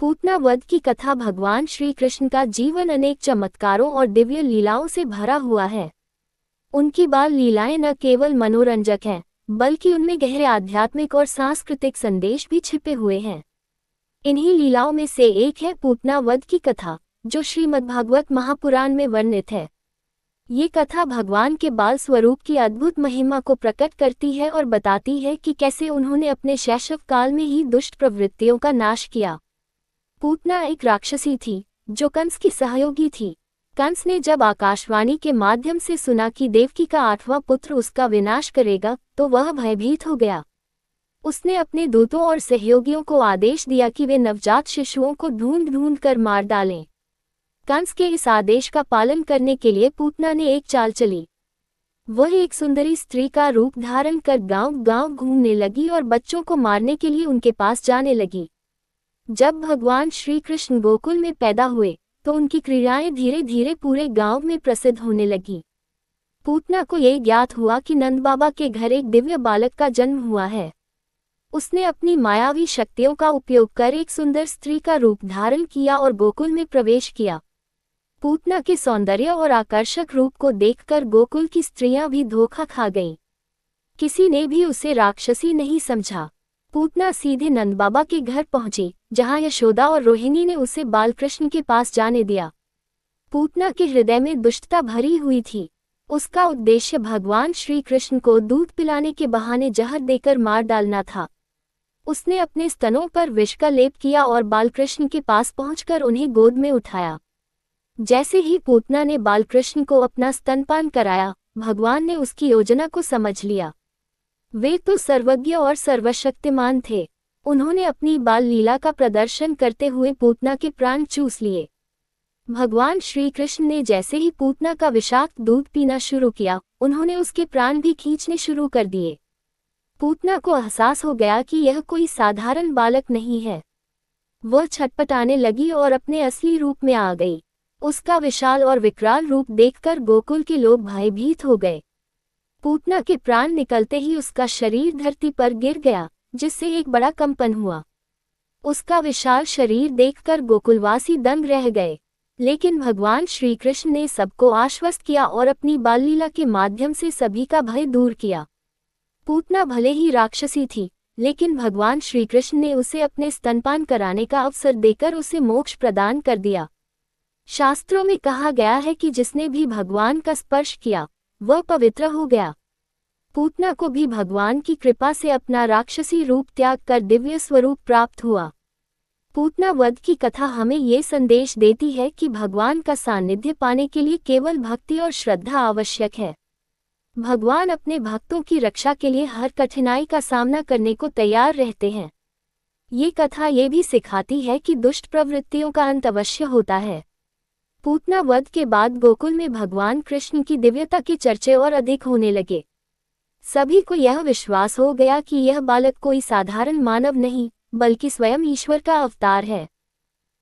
पूतना वध की कथा। भगवान श्री कृष्ण का जीवन अनेक चमत्कारों और दिव्य लीलाओं से भरा हुआ है। उनकी बाल लीलाएं न केवल मनोरंजक हैं, बल्कि उनमें गहरे आध्यात्मिक और सांस्कृतिक संदेश भी छिपे हुए हैं। इन्हीं लीलाओं में से एक है पूतना वध की कथा, जो श्रीमद्भागवत महापुराण में वर्णित है। ये कथा भगवान के बाल स्वरूप की अद्भुत महिमा को प्रकट करती है और बताती है कि कैसे उन्होंने अपने शैशव काल में ही दुष्ट प्रवृत्तियों का नाश किया। पूतना एक राक्षसी थी, जो कंस की सहयोगी थी। कंस ने जब आकाशवाणी के माध्यम से सुना कि देवकी का 8वां पुत्र उसका विनाश करेगा, तो वह भयभीत हो गया। उसने अपने दूतों और सहयोगियों को आदेश दिया कि वे नवजात शिशुओं को ढूंढ ढूंढ कर मार डालें। कंस के इस आदेश का पालन करने के लिए पूतना ने एक चाल चली। वह एक सुंदरी स्त्री का रूप धारण कर गांव-गांव घूमने लगी और बच्चों को मारने के लिए उनके पास जाने लगी। जब भगवान श्री कृष्ण गोकुल में पैदा हुए, तो उनकी क्रियाएं धीरे धीरे पूरे गांव में प्रसिद्ध होने लगी। पूतना को यह ज्ञात हुआ कि नंद बाबा के घर एक दिव्य बालक का जन्म हुआ है। उसने अपनी मायावी शक्तियों का उपयोग कर एक सुंदर स्त्री का रूप धारण किया और गोकुल में प्रवेश किया। पूतना के सौंदर्य और आकर्षक रूप को देखकर गोकुल की स्त्रियां भी धोखा खा गईं। किसी ने भी उसे राक्षसी नहीं समझा। पूतना सीधे नंद बाबा के घर पहुंची, जहां यशोदा और रोहिणी ने उसे बालकृष्ण के पास जाने दिया। पूतना के हृदय में दुष्टता भरी हुई थी। उसका उद्देश्य भगवान श्री कृष्ण को दूध पिलाने के बहाने जहर देकर मार डालना था। उसने अपने स्तनों पर विष का लेप किया और बालकृष्ण के पास पहुंचकर उन्हें गोद में उठाया। जैसे ही पूतना ने बालकृष्ण को अपना स्तनपान कराया, भगवान ने उसकी योजना को समझ लिया। वे तो सर्वज्ञ और सर्वशक्तिमान थे। उन्होंने अपनी बाल लीला का प्रदर्शन करते हुए पूतना के प्राण चूस लिए। भगवान श्री कृष्ण ने जैसे ही पूतना का विषाक्त दूध पीना शुरू किया, उन्होंने उसके प्राण भी खींचने शुरू कर दिए। पूतना को एहसास हो गया कि यह कोई साधारण बालक नहीं है। वह छटपटाने लगी और अपने असली रूप में आ गई। उसका विशाल और विकराल रूप देखकर गोकुल के लोग भयभीत हो गए। पूतना के प्राण निकलते ही उसका शरीर धरती पर गिर गया, जिससे एक बड़ा कंपन हुआ। उसका विशाल शरीर देखकर गोकुलवासी दंग रह गए। लेकिन भगवान श्री कृष्ण ने सबको आश्वस्त किया और अपनी बाल लीला के माध्यम से सभी का भय दूर किया। पूतना भले ही राक्षसी थी, लेकिन भगवान श्री कृष्ण ने उसे अपने स्तनपान कराने का अवसर देकर उसे मोक्ष प्रदान कर दिया। शास्त्रों में कहा गया है कि जिसने भी भगवान का स्पर्श किया, वह पवित्र हो गया। पूतना को भी भगवान की कृपा से अपना राक्षसी रूप त्याग कर दिव्य स्वरूप प्राप्त हुआ। पूतना वध की कथा हमें ये संदेश देती है कि भगवान का सानिध्य पाने के लिए केवल भक्ति और श्रद्धा आवश्यक है। भगवान अपने भक्तों की रक्षा के लिए हर कठिनाई का सामना करने को तैयार रहते हैं। ये कथा ये भी सिखाती है कि दुष्ट प्रवृत्तियों का अंत अवश्य होता है। पूतना वध के बाद गोकुल में भगवान कृष्ण की दिव्यता के चर्चे और अधिक होने लगे। सभी को यह विश्वास हो गया कि यह बालक कोई साधारण मानव नहीं, बल्कि स्वयं ईश्वर का अवतार है।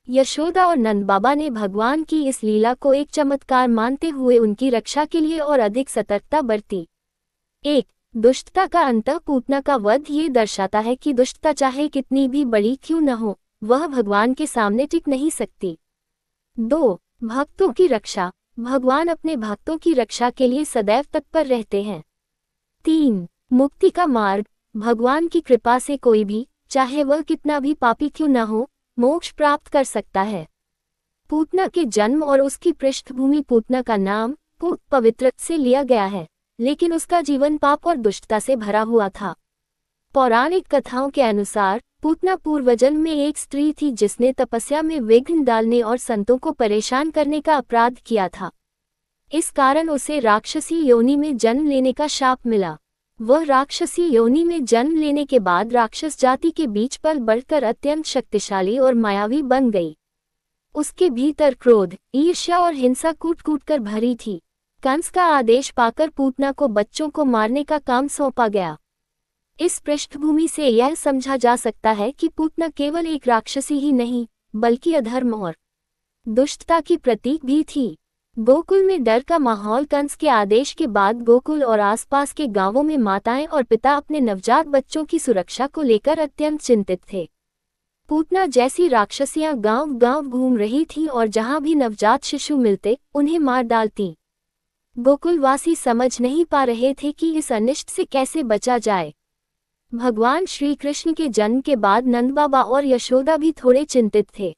यशोदा और नंद बाबा ने भगवान की इस लीला को एक चमत्कार मानते हुए उनकी रक्षा के लिए और अधिक सतर्कता बरती। 1. दुष्टता का अंत। पूतना का वध ये दर्शाता है कि दुष्टता चाहे कितनी भी बड़ी क्यों न हो, वह भगवान के सामने टिक नहीं सकती। 2. भक्तों की रक्षा। भगवान अपने भक्तों की रक्षा के लिए सदैव तत्पर रहते हैं। 3. मुक्ति का मार्ग। भगवान की कृपा से कोई भी, चाहे वह कितना भी पापी क्यों न हो, मोक्ष प्राप्त कर सकता है। पूतना के जन्म और उसकी पृष्ठभूमि। पूतना का नाम पूत पवित्र से लिया गया है, लेकिन उसका जीवन पाप और दुष्टता से भरा हुआ था। पौराणिक कथाओं के अनुसार पूतना पूर्वजन्म में एक स्त्री थी जिसने तपस्या में विघ्न डालने और संतों को परेशान करने का अपराध किया था। इस कारण उसे राक्षसी योनि में जन्म लेने का शाप मिला। वह राक्षसी योनि में जन्म लेने के बाद राक्षस जाति के बीच पल बढ़कर अत्यंत शक्तिशाली और मायावी बन गई। उसके भीतर क्रोध, ईर्ष्या और हिंसा कूट-कूट कर भरी थी। कंस का आदेश पाकर पूतना को बच्चों को मारने का काम सौंपा गया। इस पृष्ठभूमि से यह समझा जा सकता है कि पूतना केवल एक राक्षसी ही नहीं, बल्कि अधर्म और दुष्टता की प्रतीक भी थी। गोकुल में डर का माहौल। कंस के आदेश के बाद गोकुल और आसपास के गांवों में माताएं और पिता अपने नवजात बच्चों की सुरक्षा को लेकर अत्यंत चिंतित थे। पूतना जैसी राक्षसियां गांव गांव घूम रही थीं और जहां भी नवजात शिशु मिलते उन्हें मार डालती। गोकुलवासी समझ नहीं पा रहे थे कि इस अनिष्ट से कैसे बचा जाए। भगवान श्री कृष्ण के जन्म के बाद नंदबाबा और यशोदा भी थोड़े चिंतित थे,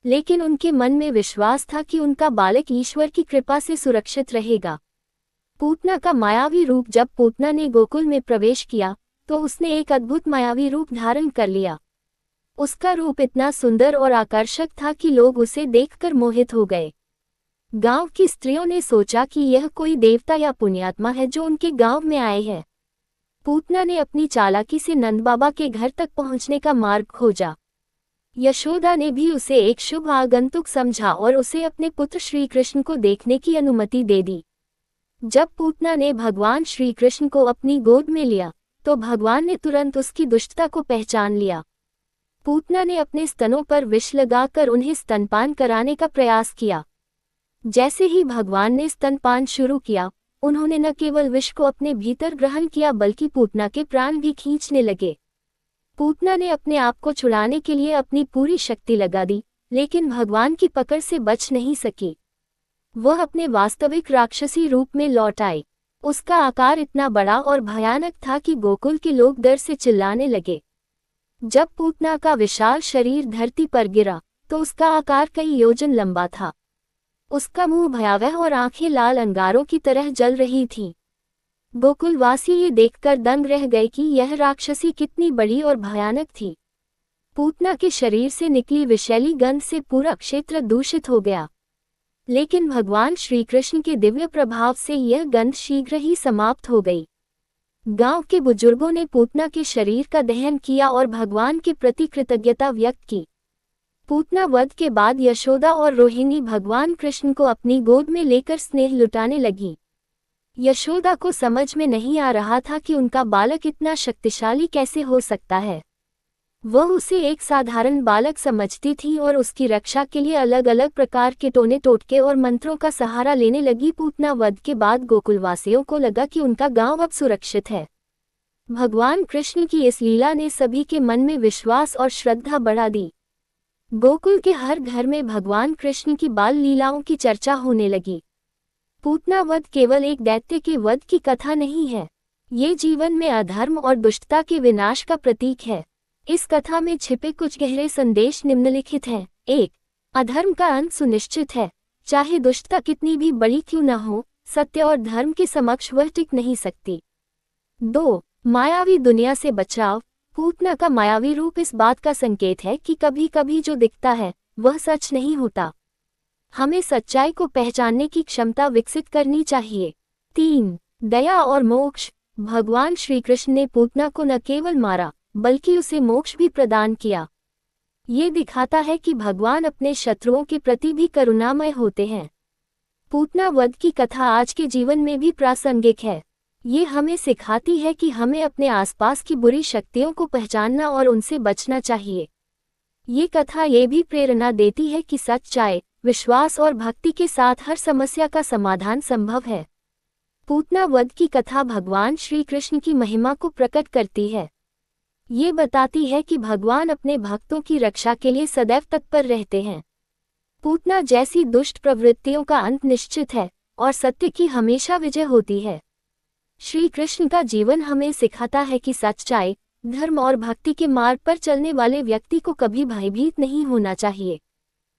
लेकिन उनके मन में विश्वास था कि उनका बालक ईश्वर की कृपा से सुरक्षित रहेगा। पूतना का मायावी रूप। जब पूतना ने गोकुल में प्रवेश किया तो उसने एक अद्भुत मायावी रूप धारण कर लिया। उसका रूप इतना सुंदर और आकर्षक था कि लोग उसे देखकर मोहित हो गए। गांव की स्त्रियों ने सोचा कि यह कोई देवता या पुण्यात्मा है जो उनके गांव में आए हैं। पूतना ने अपनी चालाकी से नंदबाबा के घर तक पहुंचने का मार्ग खोजा। यशोदा ने भी उसे एक शुभ आगंतुक समझा और उसे अपने पुत्र श्री कृष्ण को देखने की अनुमति दे दी। जब पूतना ने भगवान श्री कृष्ण को अपनी गोद में लिया तो भगवान ने तुरंत उसकी दुष्टता को पहचान लिया। पूतना ने अपने स्तनों पर विष लगाकर उन्हें स्तनपान कराने का प्रयास किया। जैसे ही भगवान ने स्तनपान शुरू किया, उन्होंने न केवल विष को अपने भीतर ग्रहण किया बल्कि पूतना के प्राण भी खींचने लगे। पूतना ने अपने आप को छुड़ाने के लिए अपनी पूरी शक्ति लगा दी, लेकिन भगवान की पकड़ से बच नहीं सकी। वह अपने वास्तविक राक्षसी रूप में लौट आई। उसका आकार इतना बड़ा और भयानक था कि गोकुल के लोग डर से चिल्लाने लगे। जब पूतना का विशाल शरीर धरती पर गिरा तो उसका आकार कई योजन लंबा था। उसका मुंह भयावह और आंखें लाल अंगारों की तरह जल रही थीं। गोकुलवासी ये देखकर दंग रह गए कि यह राक्षसी कितनी बड़ी और भयानक थी। पूतना के शरीर से निकली विषैली गंध से पूरा क्षेत्र दूषित हो गया, लेकिन भगवान श्री कृष्ण के दिव्य प्रभाव से यह गंध शीघ्र ही समाप्त हो गई। गांव के बुजुर्गों ने पूतना के शरीर का दहन किया और भगवान के प्रति कृतज्ञता व्यक्त की। पूतना वध के बाद यशोदा और रोहिणी भगवान कृष्ण को अपनी गोद में लेकर स्नेह लुटाने लगी। यशोदा को समझ में नहीं आ रहा था कि उनका बालक इतना शक्तिशाली कैसे हो सकता है। वह उसे एक साधारण बालक समझती थी और उसकी रक्षा के लिए अलग अलग प्रकार के टोने टोटके और मंत्रों का सहारा लेने लगी। पूतना वध के बाद गोकुलवासियों को लगा कि उनका गांव अब सुरक्षित है। भगवान कृष्ण की इस लीला ने सभी के मन में विश्वास और श्रद्धा बढ़ा दी। गोकुल के हर घर में भगवान कृष्ण की बाल लीलाओं की चर्चा होने लगी। पूतना वध केवल एक दैत्य के वध की कथा नहीं है, ये जीवन में अधर्म और दुष्टता के विनाश का प्रतीक है। इस कथा में छिपे कुछ गहरे संदेश निम्नलिखित हैं। 1. अधर्म का अंत सुनिश्चित है। चाहे दुष्टता कितनी भी बड़ी क्यों न हो, सत्य और धर्म के समक्ष वह टिक नहीं सकती। 2. मायावी दुनिया से बचाव। पूतना का मायावी रूप इस बात का संकेत है कि कभी कभी जो दिखता है वह सच नहीं होता। हमें सच्चाई को पहचानने की क्षमता विकसित करनी चाहिए। 3. दया और मोक्ष। भगवान श्री कृष्ण ने पूतना को न केवल मारा बल्कि उसे मोक्ष भी प्रदान किया। ये दिखाता है कि भगवान अपने शत्रुओं के प्रति भी करुणामय होते हैं। पूतना वध की कथा आज के जीवन में भी प्रासंगिक है। ये हमें सिखाती है कि हमें अपने आसपास की बुरी शक्तियों को पहचानना और उनसे बचना चाहिए। ये कथा ये भी प्रेरणा देती है कि सच्चाई, विश्वास और भक्ति के साथ हर समस्या का समाधान संभव है। पूतना वध की कथा भगवान श्री कृष्ण की महिमा को प्रकट करती है। ये बताती है कि भगवान अपने भक्तों की रक्षा के लिए सदैव तत्पर रहते हैं। पूतना जैसी दुष्ट प्रवृत्तियों का अंत निश्चित है और सत्य की हमेशा विजय होती है। श्री कृष्ण का जीवन हमें सिखाता है कि सच्चाई, धर्म और भक्ति के मार्ग पर चलने वाले व्यक्ति को कभी भयभीत नहीं होना चाहिए।